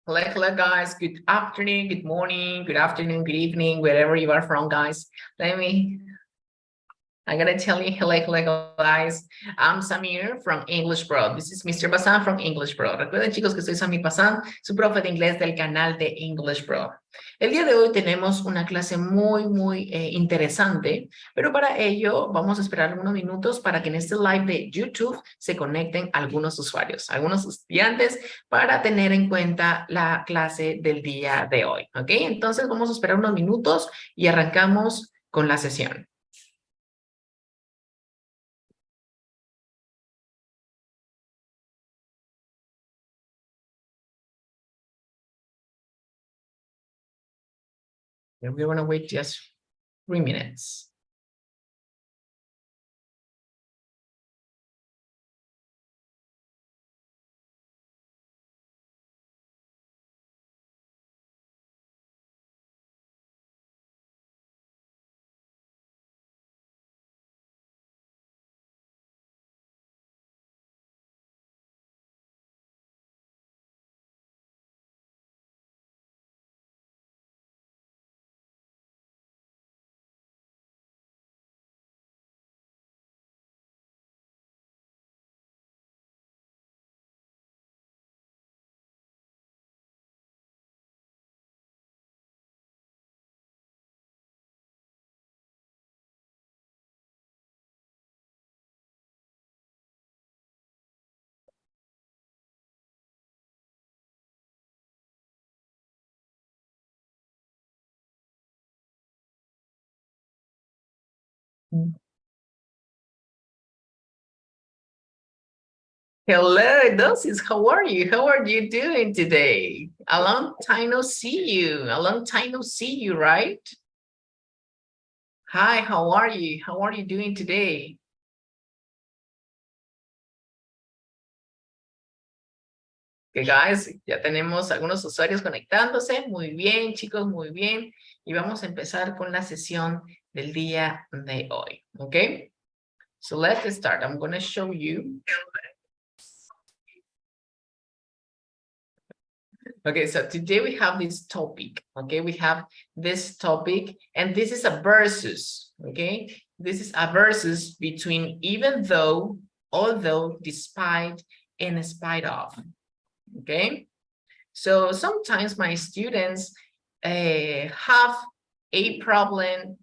Hello, guys. Good afternoon, good morning, good afternoon, good evening, wherever you are from, guys. I'm gonna tell you hello, guys. I'm Samir from englishpro. This is Mr. Basan from englishpro. Recuerden, chicos, que soy Samir Basan, su profe de inglés del canal de englishpro. El día de hoy tenemos una clase muy interesante, pero para ello vamos a esperar algunos minutos para que en este live de YouTube se conecten algunos usuarios, algunos estudiantes, para tener en cuenta la clase del día de hoy, ¿ok? Entonces vamos a esperar unos minutos y arrancamos con la sesión. And we're going to wait just 3 minutes. Hello, Dosis. How are you? How are you doing today? A long time no see you. A long time no see you, right? Hi, how are you? How are you doing today? Okay, guys, ya tenemos algunos usuarios conectándose. Muy bien, chicos, muy bien. Y vamos a empezar con la sesión del día de hoy, ¿ok? So let's start. I'm going to show you. Okay, so today we have this topic, okay? We have this topic, and this is a versus, okay? This is a versus between even though, although, despite, and in spite of, okay? So sometimes my students have a problem,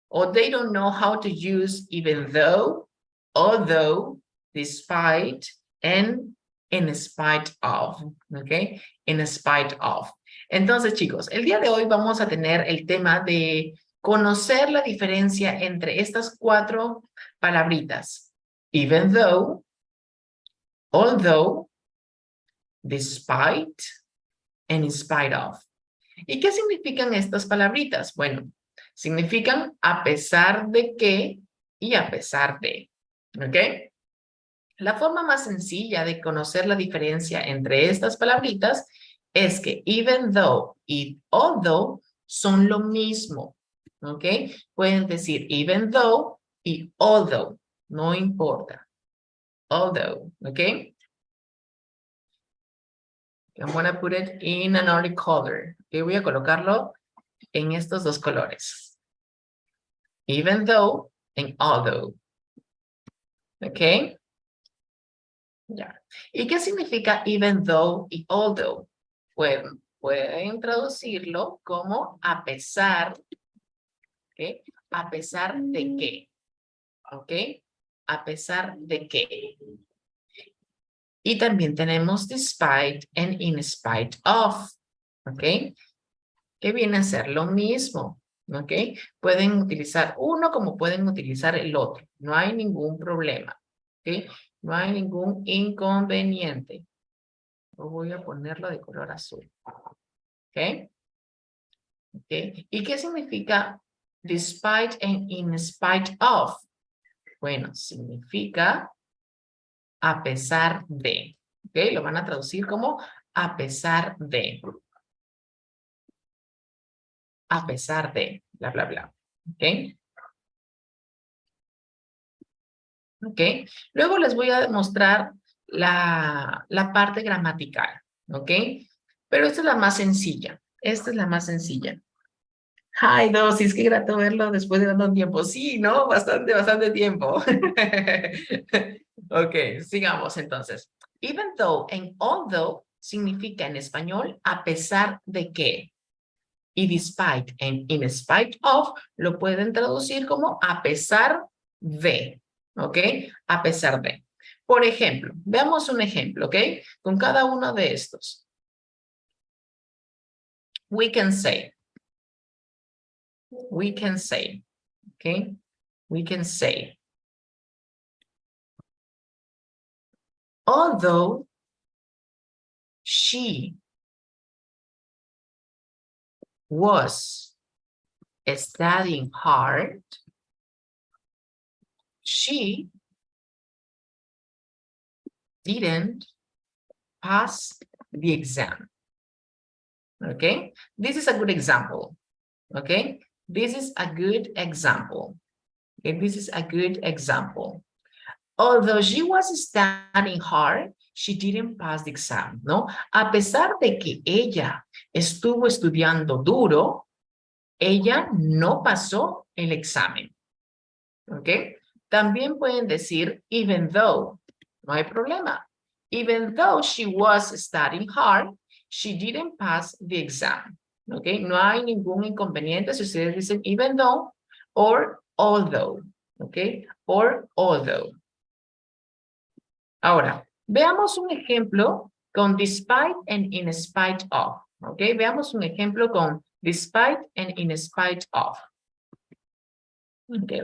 or they don't know how to use even though, although, despite, and in spite of, ¿ok? In spite of. Entonces, chicos, el día de hoy vamos a tener el tema de conocer la diferencia entre estas 4 palabritas. Even though, although, despite, and in spite of. ¿Y qué significan estas palabritas? Bueno, significan a pesar de que y a pesar de, ¿ok? La forma más sencilla de conocer la diferencia entre estas palabritas es que even though y although son lo mismo, ¿ok? Pueden decir even though y although, no importa. Although, ¿ok? I'm going to put it in another color. Okay, voy a colocarlo en estos 2 colores. Even though and although. ¿Ok? Ya. ¿Y qué significa even though y although? Pueden traducirlo como a pesar, ¿ok? A pesar de qué, ¿ok? A pesar de qué. Y también tenemos despite and in spite of, ¿ok? Que viene a ser lo mismo, ¿ok? Pueden utilizar uno como pueden utilizar el otro, no hay ningún problema, ¿ok? No hay ningún inconveniente. Voy a ponerlo de color azul. ¿Ok? ¿Ok? ¿Y qué significa despite and in spite of? Bueno, significa a pesar de. ¿Ok? Lo van a traducir como a pesar de. A pesar de, bla, bla, bla. ¿Ok? ¿Ok? Luego les voy a mostrar la parte gramatical. ¿Ok? Pero esta es la más sencilla. Esta es la más sencilla. Ay, Dosis, qué grato verlo después de tanto tiempo. Sí, ¿no? Bastante tiempo. Ok, sigamos entonces. Even though and although significa en español a pesar de que. Y despite and in spite of lo pueden traducir como a pesar de. ¿Ok? A pesar de. Por ejemplo, veamos un ejemplo, ¿ok? Con cada uno de estos. We can say, okay? We can say, although she was studying hard, she didn't pass the exam. Okay? This is a good example. Okay? This is a good example. Okay? This is a good example. Although she was studying hard, she didn't pass the exam, ¿no? A pesar de que ella estuvo estudiando duro, ella no pasó el examen. ¿Ok? También pueden decir even though, no hay problema. Even though she was studying hard, she didn't pass the exam. ¿Ok? No hay ningún inconveniente si ustedes dicen even though or although. ¿Ok? Or although. Ahora, veamos un ejemplo con despite and in spite of. ¿Ok? Veamos un ejemplo con despite and in spite of. Okay.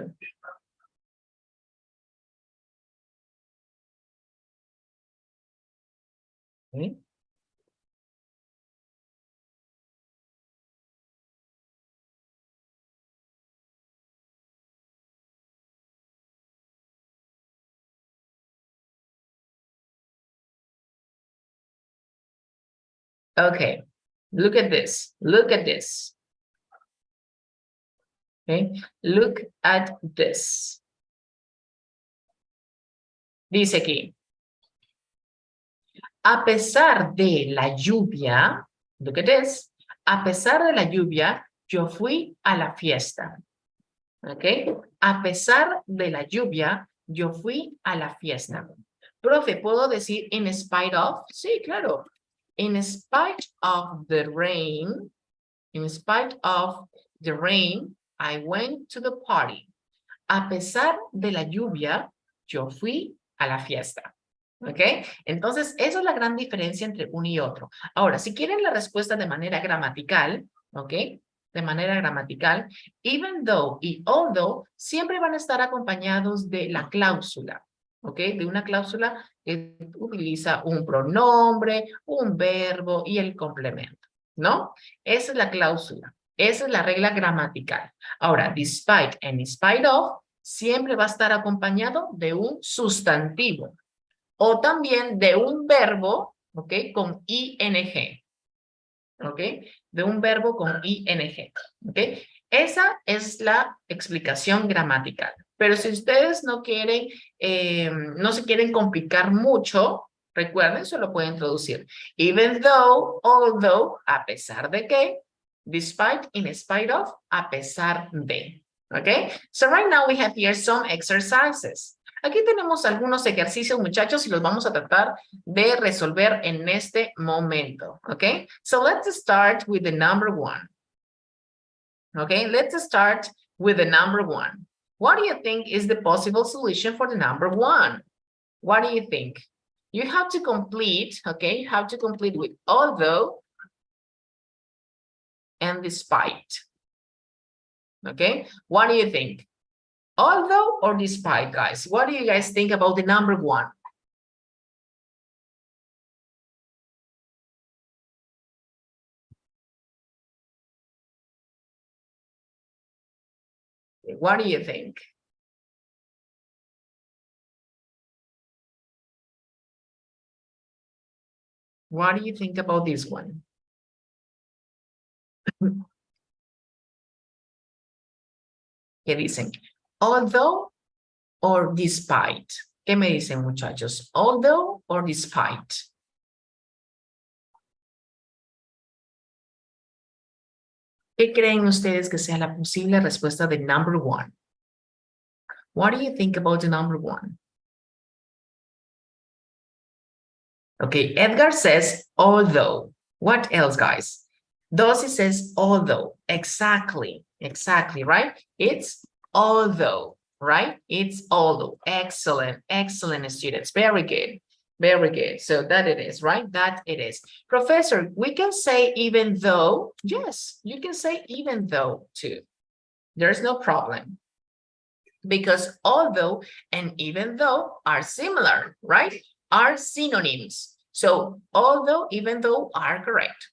Okay. Okay, look at this. Look at this. Okay, look at this. Dice aquí, a pesar de la lluvia, look at this, a pesar de la lluvia, yo fui a la fiesta. Okay, a pesar de la lluvia, yo fui a la fiesta. Profe, ¿puedo decir in spite of? Sí, claro. In spite of the rain, in spite of the rain, I went to the party. A pesar de la lluvia, yo fui a la fiesta. ¿Ok? Entonces, esa es la gran diferencia entre uno y otro. Ahora, si quieren la respuesta de manera gramatical, ¿ok? De manera gramatical, even though y although siempre van a estar acompañados de la cláusula, ¿ok? De una cláusula que utiliza un pronombre, un verbo y el complemento, ¿no? Esa es la cláusula. Esa es la regla gramatical. Ahora, despite and in spite of siempre va a estar acompañado de un sustantivo o también de un verbo, ¿ok? Con ing, ¿ok? De un verbo con ing, ¿ok? Esa es la explicación gramatical. Pero si ustedes no quieren, no se quieren complicar mucho, recuerden, solo pueden traducir. Even though, although, a pesar de que, despite, in spite of, a pesar de. Okay, so right now we have here some exercises. Aquí tenemos algunos ejercicios, muchachos, y los vamos a tratar de resolver en este momento. Okay, so let's start with the number one. Okay, let's start with the number one. What do you think is the possible solution for the number one? What do you think? You have to complete, okay, you have to complete with although and despite. Okay, what do you think? Although or despite, guys? What do you guys think about the number one? What do you think? What do you think about this one? ¿Qué dicen? Although or despite? ¿Qué me dicen, muchachos? Although or despite? ¿Qué creen ustedes que sea la posible respuesta de number one? What do you think about the number one? Okay, Edgar says, although. What else, guys? Dossi says, although. Exactly, right? It's although, right? It's although. Excellent, students. Very good. Very good. So that it is, right? That it is. Professor, we can say even though. Yes, you can say even though too. There's no problem. Because although and even though are similar, right? Are synonyms. So although, even though are correct.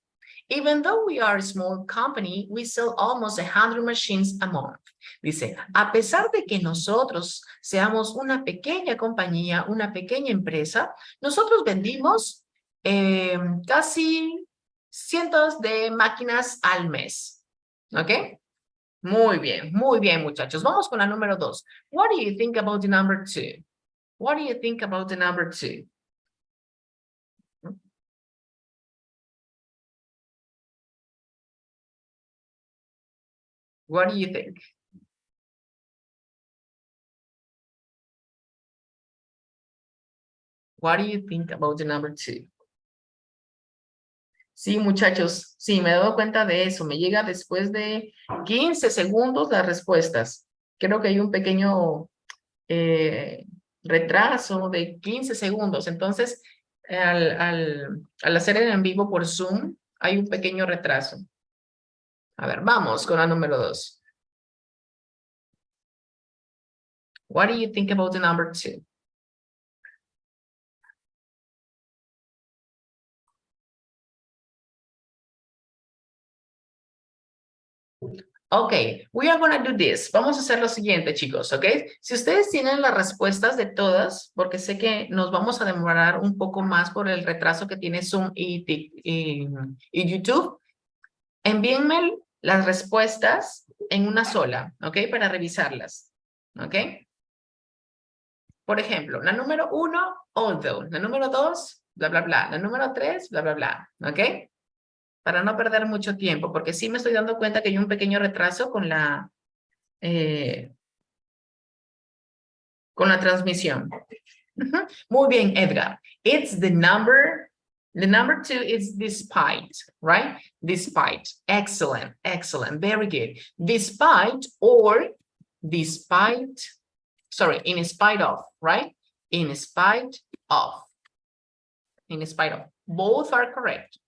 Even though we are a small company, we sell almost 100 machines a month. Dice, a pesar de que nosotros seamos una pequeña compañía, una pequeña empresa, nosotros vendimos casi cientos de máquinas al mes. ¿Ok? Muy bien, muchachos. Vamos con la número 2. What do you think about the number 2? What do you think about the number 2? What do you think? What do you think about the number 2? Sí, muchachos, sí, me he dado cuenta de eso. Me llega después de 15 segundos las respuestas. Creo que hay un pequeño retraso de 15 segundos. Entonces, al hacer el en vivo por Zoom, hay un pequeño retraso. A ver, vamos con la número 2. What do you think about the number 2? Ok, we are going to do this. Vamos a hacer lo siguiente, chicos, ¿ok? Si ustedes tienen las respuestas de todas, porque sé que nos vamos a demorar un poco más por el retraso que tiene Zoom y YouTube, envíenme las respuestas en una sola, ¿ok? Para revisarlas, ¿ok? Por ejemplo, la número 1, although. La número 2, bla, bla, bla. La número 3, bla, bla, bla, ¿ok? Para no perder mucho tiempo, porque sí me estoy dando cuenta que hay un pequeño retraso con la transmisión. Muy bien, Edgar. It's the number 2 is despite, right? Despite. Excellent, very good. Despite or despite, sorry, in spite of, right? In spite of. In spite of. Both are correct.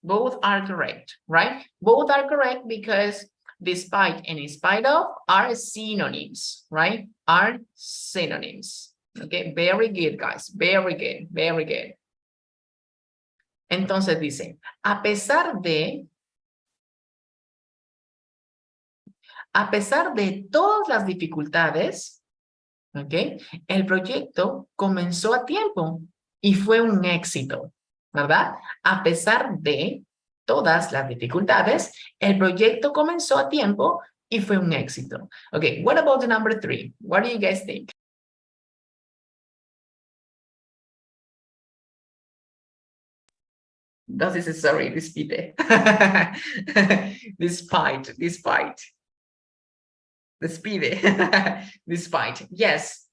Both are correct, right? Both are correct because despite and in spite of are synonyms, right? Are synonyms. Okay, very good, guys. Very good. Entonces dice, a pesar de todas las dificultades, okay, el proyecto comenzó a tiempo y fue un éxito, ¿verdad? A pesar de todas las dificultades, el proyecto comenzó a tiempo y fue un éxito. Okay, what about the number 3? What do you guys think? Does this, sorry, despite. Despite. Despite. Yes,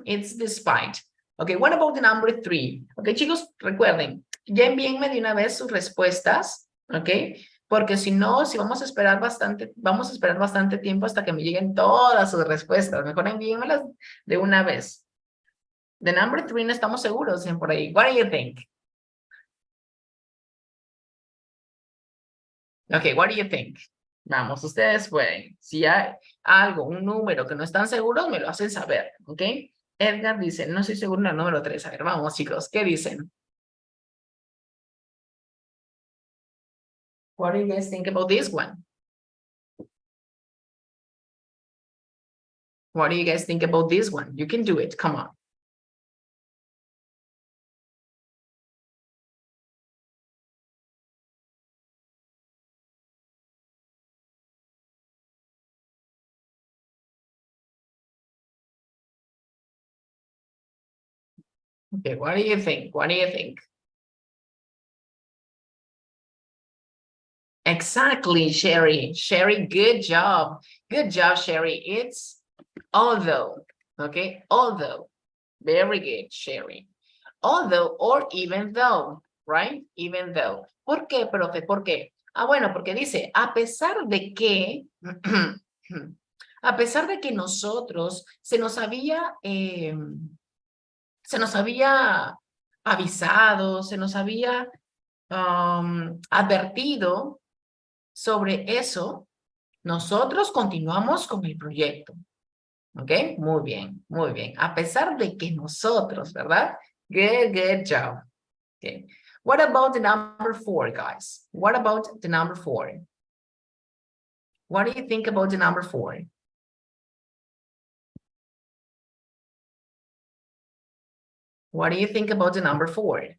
it's despite. Okay, what about the number 3? Okay, chicos, recuerden, ya envíenme de una vez sus respuestas, okay, porque si no, si vamos a esperar bastante tiempo hasta que me lleguen todas sus respuestas. Mejor envíenmelas de una vez. The number 3 no estamos seguros, por ahí. What do you think? Okay, what do you think? Vamos, ustedes pueden. Si hay algo, un número que no están seguros, me lo hacen saber, ¿ok? Edgar dice, no estoy seguro en el número 3. A ver, vamos, chicos, ¿qué dicen? What do you guys think about this one? What do you guys think about this one? You can do it, come on. Okay, what do you think? What do you think? Exactly, Sherry. Sherry, good job. Good job, Sherry. It's although, okay? Although. Very good, Sherry. Although or even though, right? Even though. ¿Por qué, profe? ¿Por qué? Ah, bueno, porque dice, a pesar de que, a pesar de que nosotros se nos había avisado, se nos había advertido sobre eso, nosotros continuamos con el proyecto. ¿Ok? Muy bien, muy bien. A pesar de que nosotros, ¿verdad? Good, good job. Okay. What about the number 4, guys? What about the number 4? What do you think about the number 4? What do you think about the number 4?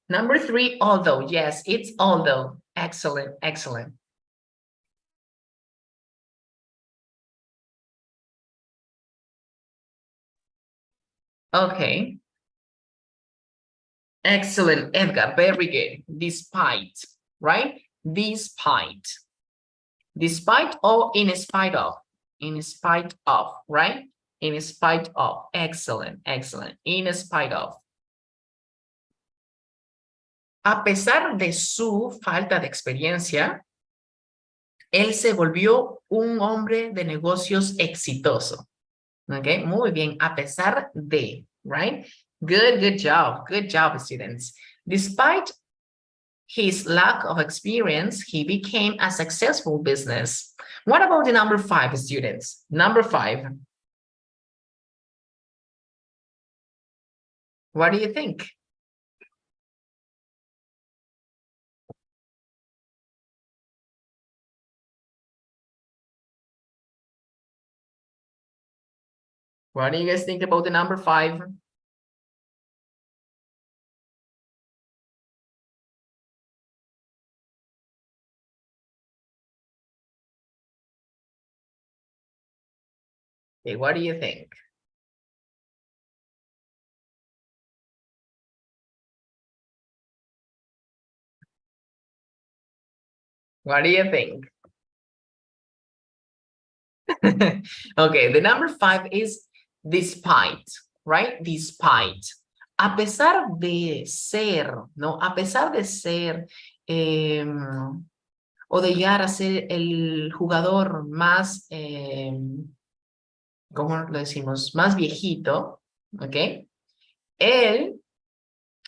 Number 3, although. Yes, it's although. Excellent, excellent. Okay. Excellent, Edgar. Very good. Despite, right? Despite. Despite or in spite of. In spite of, right? In spite of. Excellent, excellent. In spite of. A pesar de su falta de experiencia, él se volvió un hombre de negocios exitoso. Okay, muy bien. A pesar de, right? Good, good job. Good job, students. Despite his lack of experience, he became a successful business. What about the number 5, students? Number 5. What do you think? What do you guys think about the number 5? Okay, what do you think? What do you think? Okay, the number 5 is despite, right? Despite. A pesar de ser, ¿no? A pesar de ser o de llegar a ser el jugador más, ¿cómo lo decimos? Más viejito, ¿ok? Él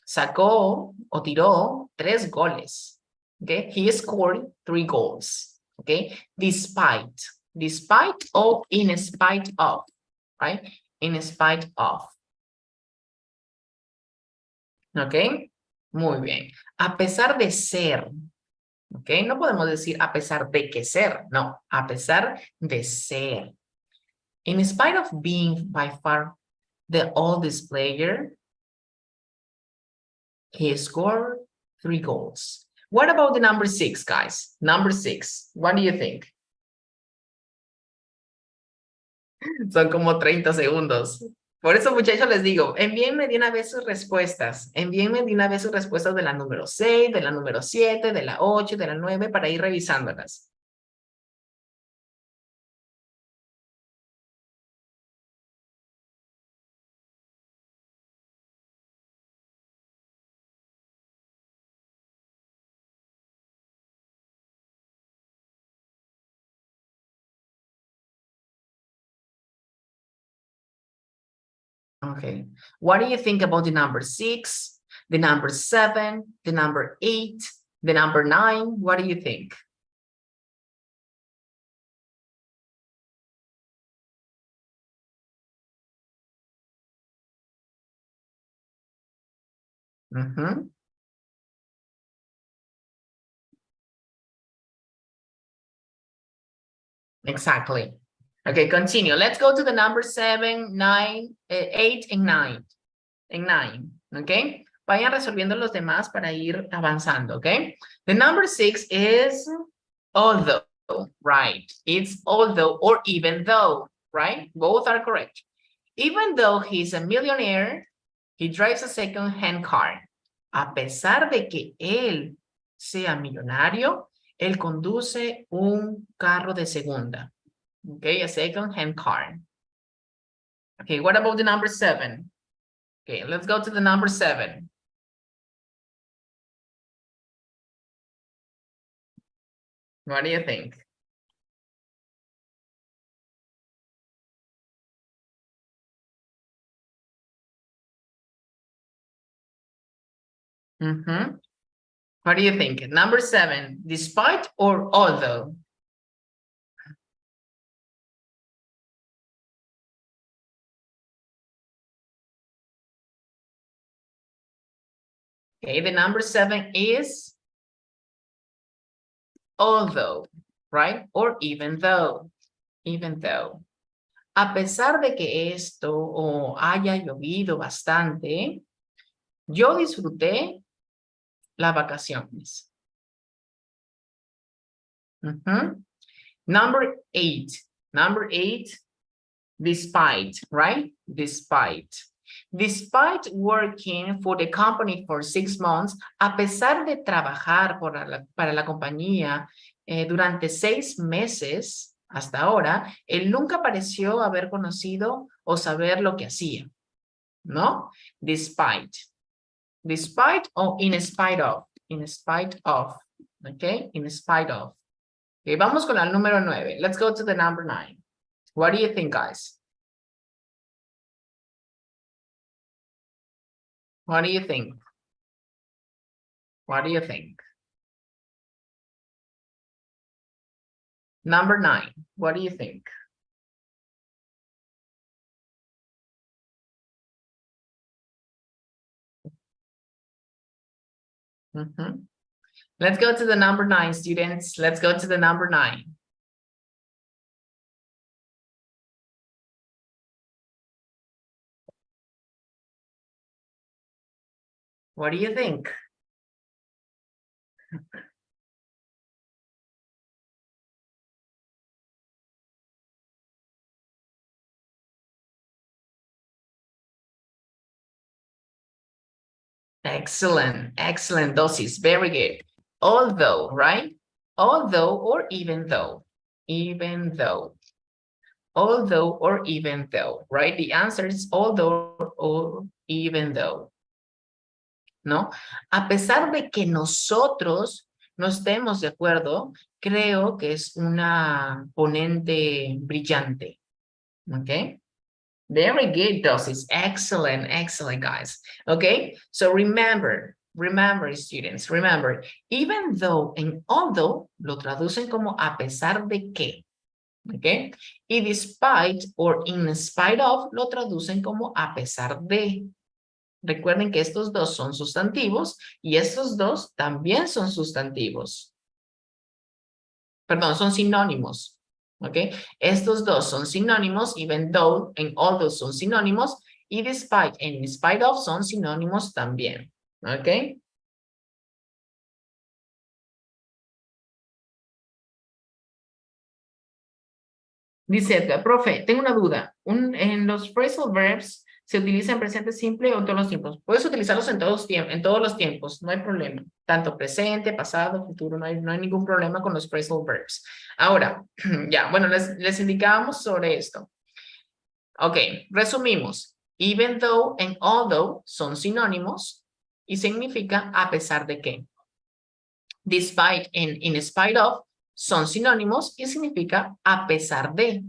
sacó o tiró 3 goles, ¿ok? He scored 3 goals, ¿ok? Despite or in spite of, right? In spite of. ¿Ok? Muy bien. A pesar de ser, ¿ok? No podemos decir a pesar de que ser, no, a pesar de ser. In spite of being by far the oldest player, he scored 3 goals. What about the number 6, guys? Number 6, what do you think? Son como 30 segundos. Por eso, muchachos, les digo, envíenme de una vez sus respuestas. Envíenme de una vez sus respuestas de la número 6, de la número 7, de la 8, de la 9, para ir revisándolas. Okay. What do you think about the number 6, the number 7, the number 8, the number 9? What do you think? Exactly. Okay, continue. Let's go to the number 7, 9, 8, and 9. And 9, okay? Vayan resolviendo los demás para ir avanzando, okay? The number 6 is although, right? It's although or even though, right? Both are correct. Even though he's a millionaire, He drives a second-hand car. A pesar de que él sea millonario, él conduce un carro de segunda. Okay, a second-hand car. Okay, what about the number 7? Okay, let's go to the number 7. What do you think? What do you think? Number 7, despite or although? Okay, the number 7 is although, right? Or even though, even though. A pesar de que esto o haya llovido bastante, yo disfruté las vacaciones. Number 8, despite, right? Despite working for the company for 6 months, a pesar de trabajar para la compañía durante 6 meses hasta ahora, él nunca pareció haber conocido o saber lo que hacía, ¿no? Despite o in spite of, okay? In spite of. Okay, vamos con el número 9. Let's go to the number 9. What do you think, guys? What do you think? What do you think? Number 9. What do you think? Let's go to the number 9, students. Let's go to the number 9. What do you think? Excellent, excellent, Dosis. Very good. Although, right? Although or even though. Even though. Although or even though, right? The answer is although or even though. ¿No? A pesar de que nosotros no estemos de acuerdo, creo que es una ponente brillante. ¿Ok? Very good, Dosis. Excellent, excellent, guys. Okay, so remember, students, remember, even though and although lo traducen como a pesar de que. Okay, y despite or in spite of lo traducen como a pesar de. Recuerden que estos dos son sustantivos y estos dos también son sustantivos. Perdón, son sinónimos. ¿Ok? Estos dos son sinónimos, even though and although son sinónimos, y despite and in spite of son sinónimos también. ¿Ok? Dice Edgar, profe, tengo una duda. En los phrasal verbs, ¿se utiliza en presente simple o en todos los tiempos? Puedes utilizarlos en todos los tiempos, no hay problema. Tanto presente, pasado, futuro, no hay ningún problema con los phrasal verbs. Ahora, ya, bueno, les indicábamos sobre esto. Ok, resumimos. Even though and although son sinónimos y significa a pesar de que. Despite and in spite of son sinónimos y significa a pesar de.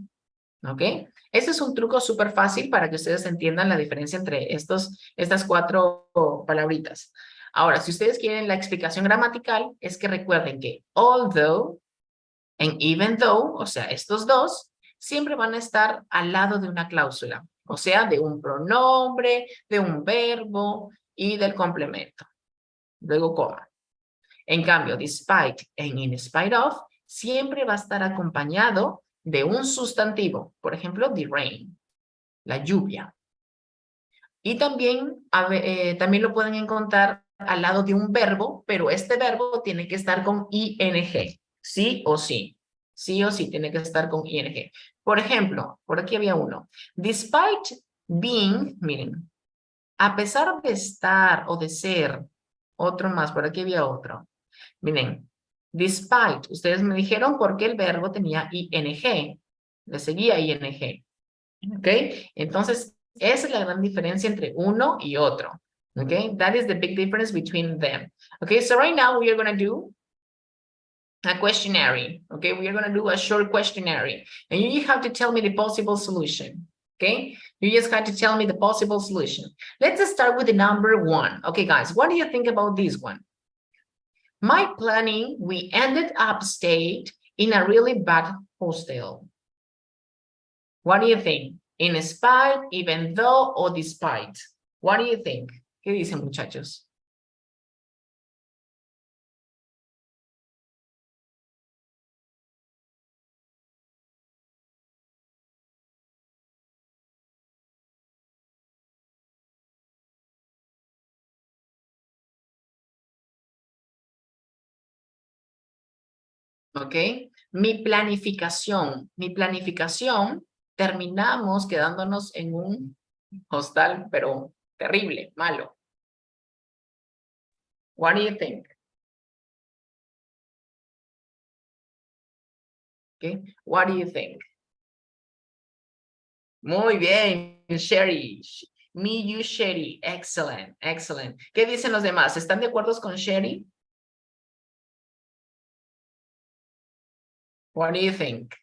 ¿Ok? Este es un truco súper fácil para que ustedes entiendan la diferencia entre estas 4 palabritas. Ahora, si ustedes quieren la explicación gramatical, es que recuerden que although and even though, o sea, estos dos, siempre van a estar al lado de una cláusula. O sea, de un pronombre, de un verbo y del complemento. Luego coma. En cambio, despite and in spite of siempre va a estar acompañado de un sustantivo. Por ejemplo, the rain, la lluvia. Y también, también lo pueden encontrar al lado de un verbo, pero este verbo tiene que estar con ing. Sí o sí. Sí o sí tiene que estar con ing. Por ejemplo, por aquí había uno. Despite being, miren, A pesar de estar o de ser, otro más, por aquí había otro. Miren, despite, ustedes me dijeron por qué el verbo tenía ing, le seguía ing, ¿ok? Entonces, esa es la gran diferencia entre uno y otro, ¿ok? That is the big difference between them. Okay, so right now we are going to do a questionnaire, okay? We are going to do a short questionnaire, and you have to tell me the possible solution, okay? You just have to tell me the possible solution. Let's start with the number 1. Okay, guys, what do you think about this one? My planning, we ended up staying in a really bad hostel. What do you think? In spite, even though, or despite? What do you think? ¿Qué dicen, muchachos? ¿Ok? Mi planificación, terminamos quedándonos en un hostal, pero terrible, malo. What do you think? ¿Ok? What do you think? Muy bien, Sherry. Me, you, Sherry. Excellent, excellent. ¿Qué dicen los demás? ¿Están de acuerdo con Sherry? What do you think?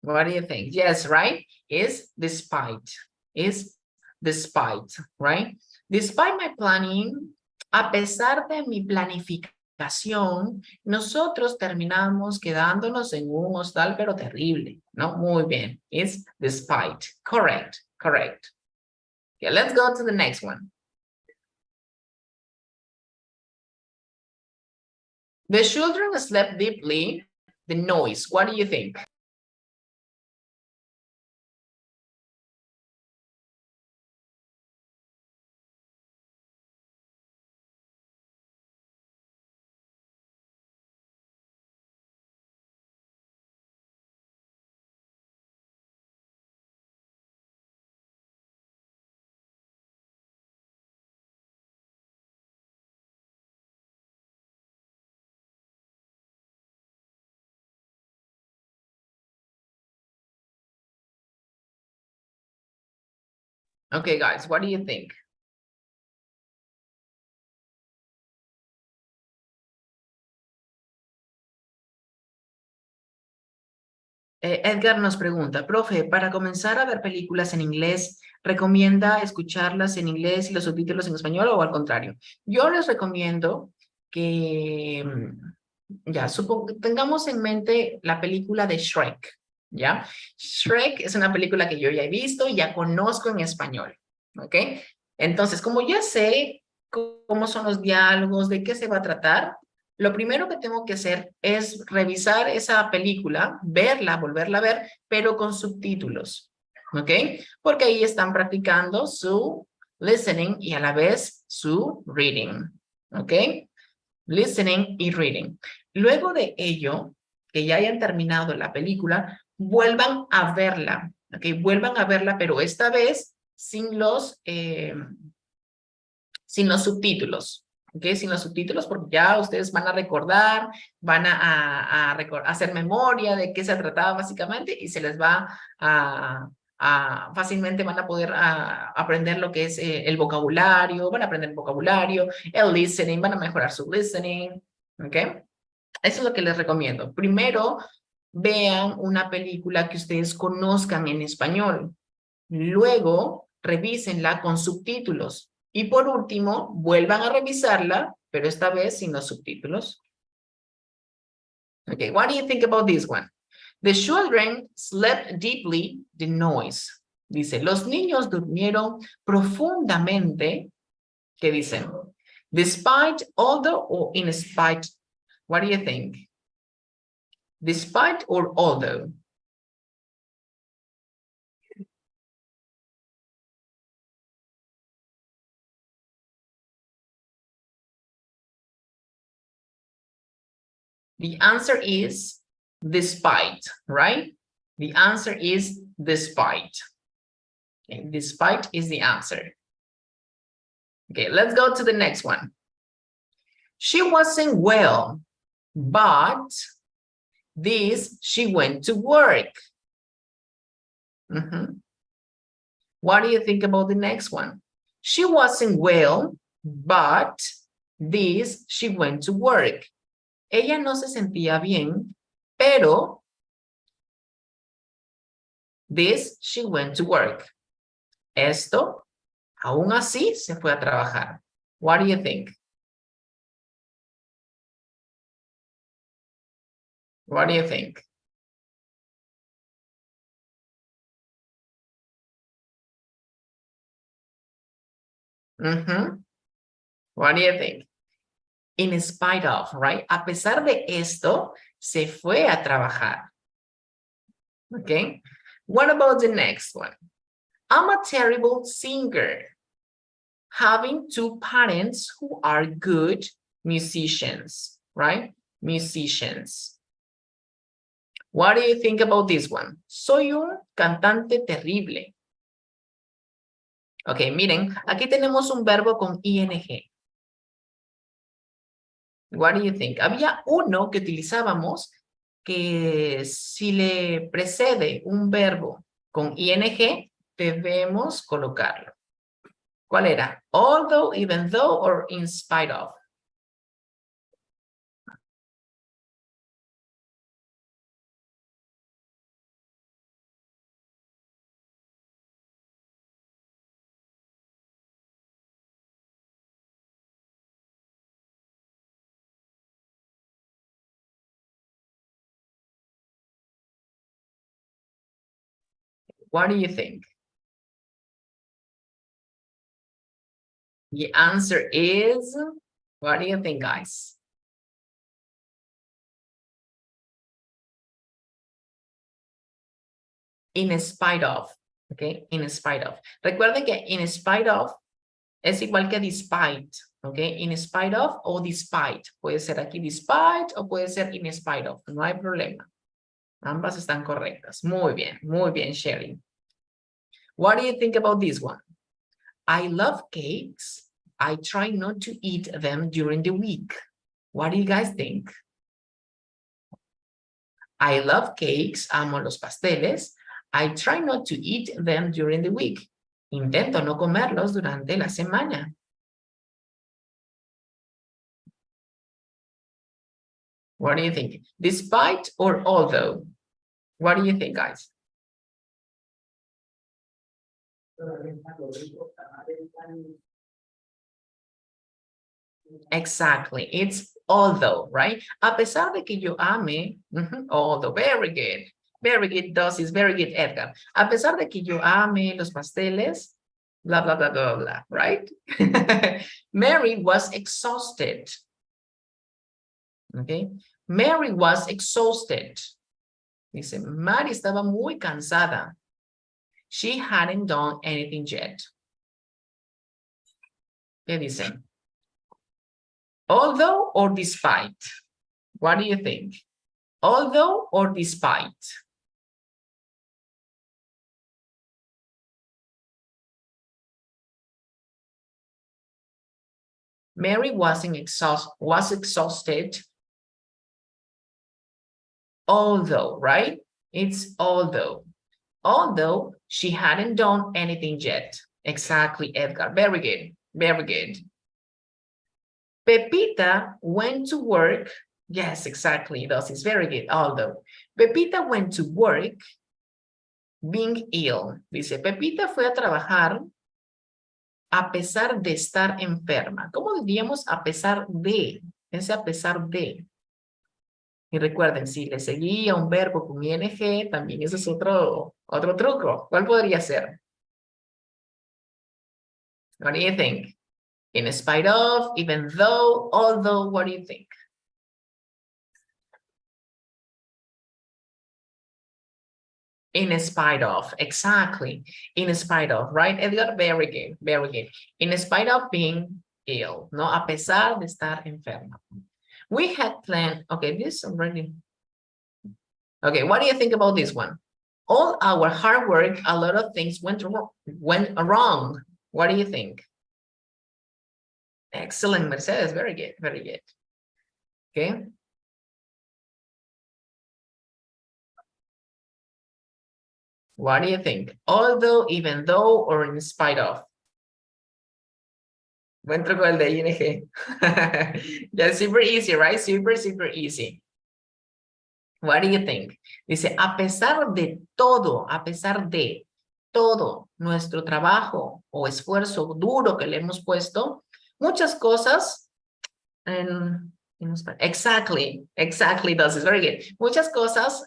What do you think? Yes, right? Is despite. Is despite, right? Despite my planning, a pesar de mi planificación, nosotros terminamos quedándonos en un hostal, pero terrible, ¿no? Muy bien. Is despite. Correct, correct. Okay, let's go to the next one. The children slept deeply. The noise. What do you think? Okay, guys, what do you think? Edgar nos pregunta, profe, para comenzar a ver películas en inglés, ¿recomienda escucharlas en inglés y los subtítulos en español o al contrario? Yo les recomiendo que, ya, supongo, tengamos en mente la película de Shrek, ¿ya? Shrek es una película que yo ya he visto y ya conozco en español, ¿ok? Entonces, como ya sé cómo son los diálogos, de qué se va a tratar, lo primero que tengo que hacer es revisar esa película, verla, volverla a ver, pero con subtítulos, ¿ok? Porque ahí están practicando su listening y a la vez su reading, ¿ok? Listening y reading. Luego de ello, que ya hayan terminado la película, vuelvan a verla, ¿ok? Vuelvan a verla, pero esta vez sin los subtítulos, ¿ok? Sin los subtítulos, porque ya ustedes van a recordar, van a hacer memoria de qué se trataba básicamente y se les va fácilmente van a poder aprender lo que es el vocabulario, van a aprender el vocabulario, el listening, van a mejorar su listening, ¿ok? Eso es lo que les recomiendo. Primero, vean una película que ustedes conozcan en español. Luego, revísenla con subtítulos. Y por último, vuelvan a revisarla, pero esta vez sin los subtítulos. Okay, what do you think about this one? The children slept deeply, the noise. Dice, los niños durmieron profundamente. ¿Qué dicen? Despite, although, or in spite. What do you think? Despite or although? The answer is despite, right? The answer is despite. Okay, despite is the answer. Okay, let's go to the next one. She wasn't well, but she went to work. What do you think about the next one? She wasn't well, but she went to work. Ella no se sentía bien, pero she went to work. Esto, aún así, se fue a trabajar. What do you think? What do you think? What do you think? In spite of, right? A pesar de esto, se fue a trabajar. Okay. What about the next one? I'm a terrible singer. Having two parents who are good musicians, right? Musicians. What do you think about this one? Soy un cantante terrible. Ok, miren, aquí tenemos un verbo con ing. What do you think? Había uno que utilizábamos que si le precede un verbo con ing, debemos colocarlo. ¿Cuál era? Although, even though, or in spite of? What do you think? The answer is, what do you think, guys? In spite of, okay? In spite of. Recuerden que in spite of es igual que despite, okay? In spite of o despite. Puede ser aquí despite o puede ser in spite of. No hay problema. Ambas están correctas. Muy bien, Sherry. What do you think about this one? I love cakes. I try not to eat them during the week. What do you guys think? I love cakes. Amo los pasteles. I try not to eat them during the week. Intento no comerlos durante la semana. What do you think? Despite or although? What do you think, guys? Exactly. It's although, right? A pesar de que yo ame, although, very good. Very good, Dosis, very good, Edgar. A pesar de que yo ame los pasteles, blah, blah, blah, blah, blah, right? Mary was exhausted. Okay. Mary was exhausted. Dice, Mary estaba muy cansada. She hadn't done anything yet. ¿Qué dicen? Although or despite? What do you think? Although or despite? Mary was exhausted. Although, right? It's although. Although she hadn't done anything yet. Exactly, Edgar. Very good. Very good. Pepita went to work. Yes, exactly. That is very good. Although Pepita went to work being ill. Dice, Pepita fue a trabajar a pesar de estar enferma. ¿Cómo diríamos a pesar de? Ese a pesar de. Y recuerden, si le seguía un verbo con ing, también ese es otro truco. ¿Cuál podría ser? What do you think? In spite of, even though, although, what do you think? In spite of, exactly. In spite of, right, Edgar? Very good, very good. In spite of being ill, ¿no? A pesar de estar enferma. We had planned, okay, this already. Okay, what do you think about this one? All our hard work, a lot of things went wrong. What do you think? Excellent, Mercedes. Very good, very good. Okay. What do you think? Although, even though, or in spite of. Buen truco el de ING. Yeah, super easy, right? Super, super easy. What do you think? Dice, a pesar de todo nuestro trabajo o esfuerzo duro que le hemos puesto, muchas cosas, exactly, does it, very good. Muchas cosas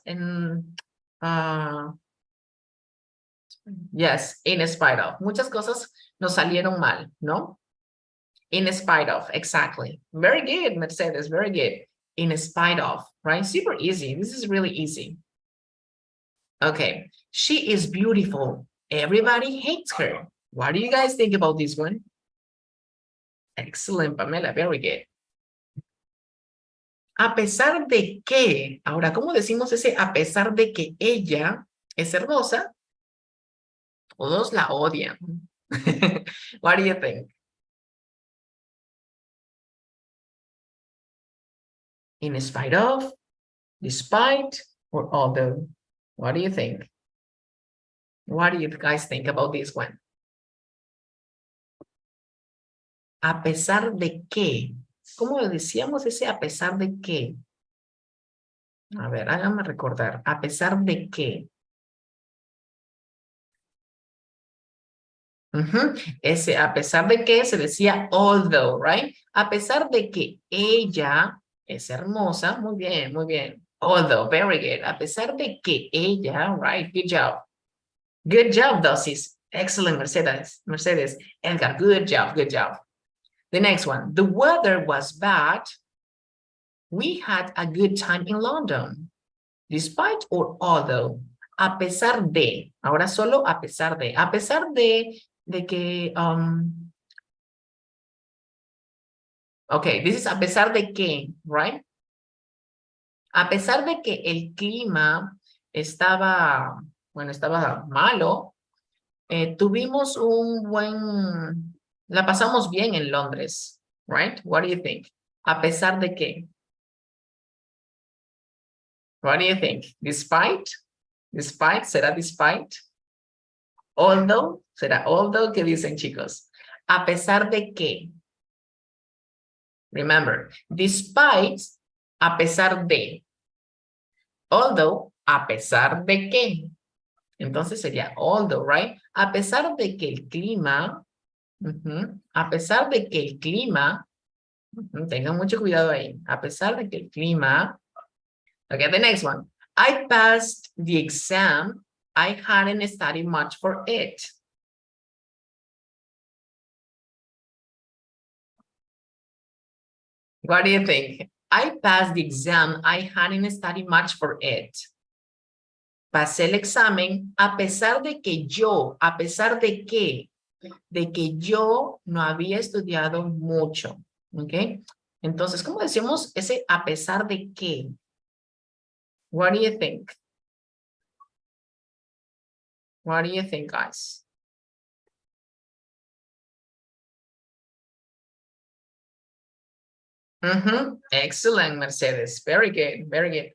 yes, in spite of. Muchas cosas nos salieron mal, ¿no? In spite of, exactly. Very good, Mercedes, very good. In spite of, right? Super easy. This is really easy. Okay, she is beautiful. Everybody hates her. What do you guys think about this one? Excellent, Pamela, very good. A pesar de que, ahora, ¿cómo decimos ese a pesar de que ella es hermosa? Todos la odian. What do you think? In spite of, despite, or although? What do you think? What do you guys think about this one? A pesar de qué. ¿Cómo decíamos ese a pesar de qué? A ver, háganme recordar. A pesar de qué. Ese a pesar de que se decía although, right? A pesar de que ella es hermosa. Muy bien, muy bien. Although, very good. A pesar de que ella, right? Good job. Good job, Dosis. Excellent, Mercedes. Edgar, good job, good job. The next one. The weather was bad. We had a good time in London. Despite or although. A pesar de. Ahora solo a pesar de. A pesar de que... okay, this is a pesar de que, right? A pesar de que el clima estaba, bueno, estaba malo, tuvimos la pasamos bien en Londres, right? What do you think? A pesar de que. What do you think? Despite? Despite, ¿será despite? Although, ¿será although? ¿Qué dicen, chicos? A pesar de que. Remember, despite, a pesar de. Although, a pesar de que. Entonces sería although, right? A pesar de que el clima, a pesar de que el clima, tengan mucho cuidado ahí. A pesar de que el clima, okay, the next one. I passed the exam. I hadn't studied much for it. What do you think? I passed the exam. I hadn't studied much for it. Pasé el examen a pesar de que yo, a pesar de que yo no había estudiado mucho. ¿Ok? Entonces, ¿cómo decimos ese a pesar de que? What do you think? What do you think, guys? Excellent, Mercedes. Very good, very good.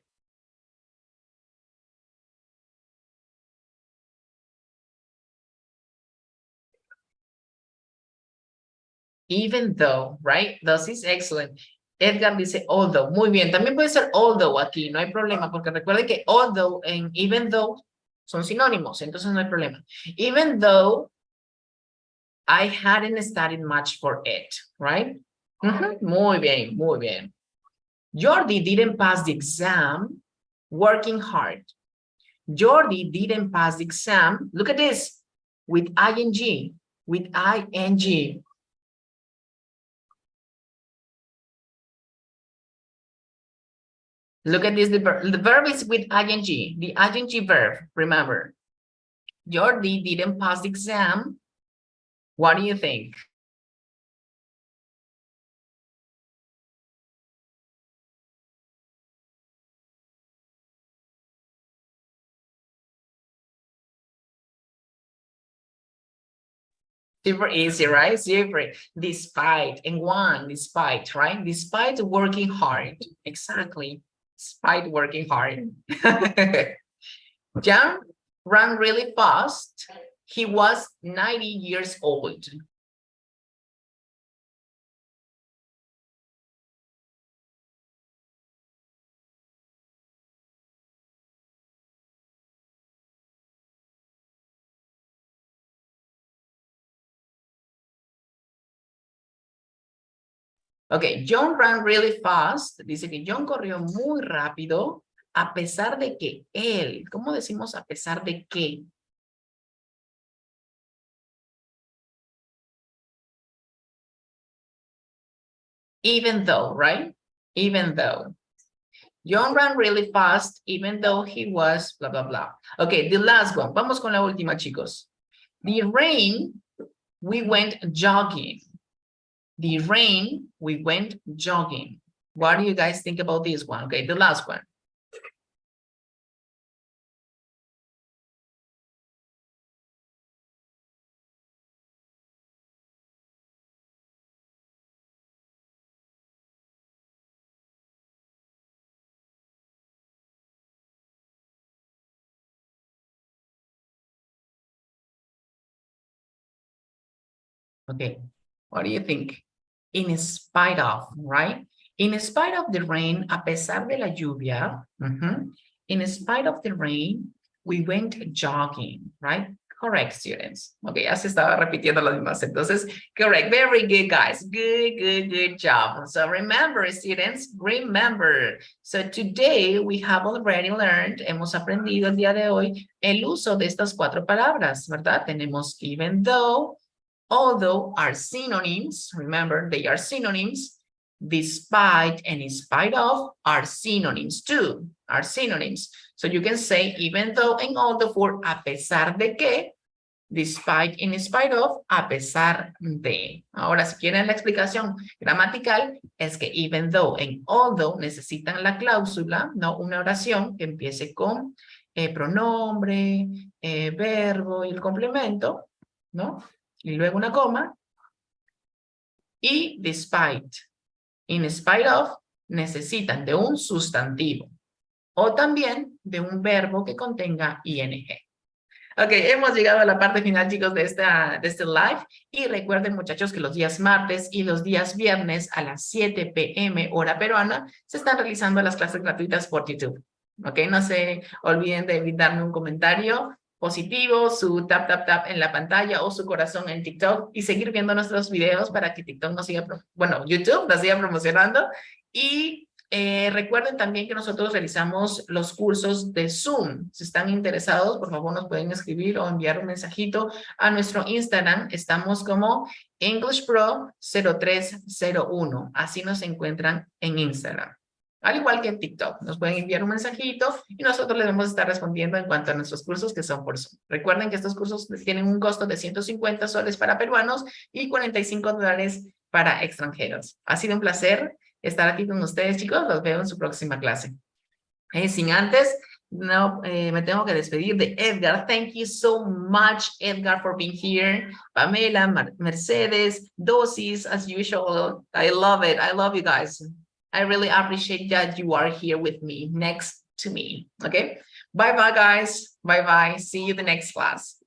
Even though, right? This is excellent. Edgar dice although. Muy bien. También puede ser although aquí. No hay problema. Porque recuerde que although en even though son sinónimos. Entonces no hay problema. Even though I hadn't studied much for it. Right? Muy bien. Muy bien. Jordi didn't pass the exam working hard. Jordi didn't pass the exam. Look at this. With ing. With ing. Look at this, the verb is with ing, the ing verb, remember. Jordi didn't pass the exam. What do you think? Super easy, right? Super. Despite, and one, despite, right? Despite working hard. Exactly. Despite working hard. John ran really fast. He was 90 years old. Ok, John ran really fast. Dice que John corrió muy rápido a pesar de que él, ¿cómo decimos a pesar de qué? Even though, right? Even though. John ran really fast even though he was blah, blah, blah. Okay, the last one. Vamos con la última, chicos. The rain, we went jogging. The rain, we went jogging. What do you guys think about this one? Okay, the last one. Okay, what do you think? In spite of, right? In spite of the rain, a pesar de la lluvia, in spite of the rain, we went jogging, right? Correct, students. Okay, ya se estaba repitiendo las mismas. Entonces, correct. Very good, guys. Good job. So remember, students, remember. So today we have already learned, hemos aprendido el día de hoy, el uso de estas 4 palabras, ¿verdad? Tenemos even though, although are synonyms, remember they are synonyms, despite and in spite of are synonyms too, are synonyms. So you can say even though and although for a pesar de que, despite and in spite of, a pesar de. Ahora, si quieren la explicación gramatical, es que even though and although necesitan la cláusula, no una oración que empiece con pronombre, verbo y el complemento, ¿no? Y luego una coma, y despite, in spite of, necesitan de un sustantivo, o también de un verbo que contenga ing. Ok, hemos llegado a la parte final, chicos, de este live, y recuerden, muchachos, que los días martes y los días viernes a las 7 p.m. hora peruana, se están realizando las clases gratuitas por YouTube. Ok, no se olviden de darme un comentario positivo, su tap en la pantalla o su corazón en TikTok y seguir viendo nuestros videos para que TikTok nos siga, YouTube nos siga promocionando. Y recuerden también que nosotros realizamos los cursos de Zoom. Si están interesados, por favor nos pueden escribir o enviar un mensajito a nuestro Instagram. Estamos como englishpro 0301. Así nos encuentran en Instagram. Al igual que en TikTok, nos pueden enviar un mensajito y nosotros les vamos a estar respondiendo en cuanto a nuestros cursos que son por Zoom. Recuerden que estos cursos tienen un costo de 150 soles para peruanos y 45 dólares para extranjeros. Ha sido un placer estar aquí con ustedes, chicos. Los veo en su próxima clase. Sin antes, me tengo que despedir de Edgar. Thank you so much, Edgar, for being here. Pamela, Mercedes, Dosis, as usual. I love it. I love you guys. I really appreciate that you are here with me, next to me. Okay? Bye-bye, guys. Bye-bye. See you in the next class.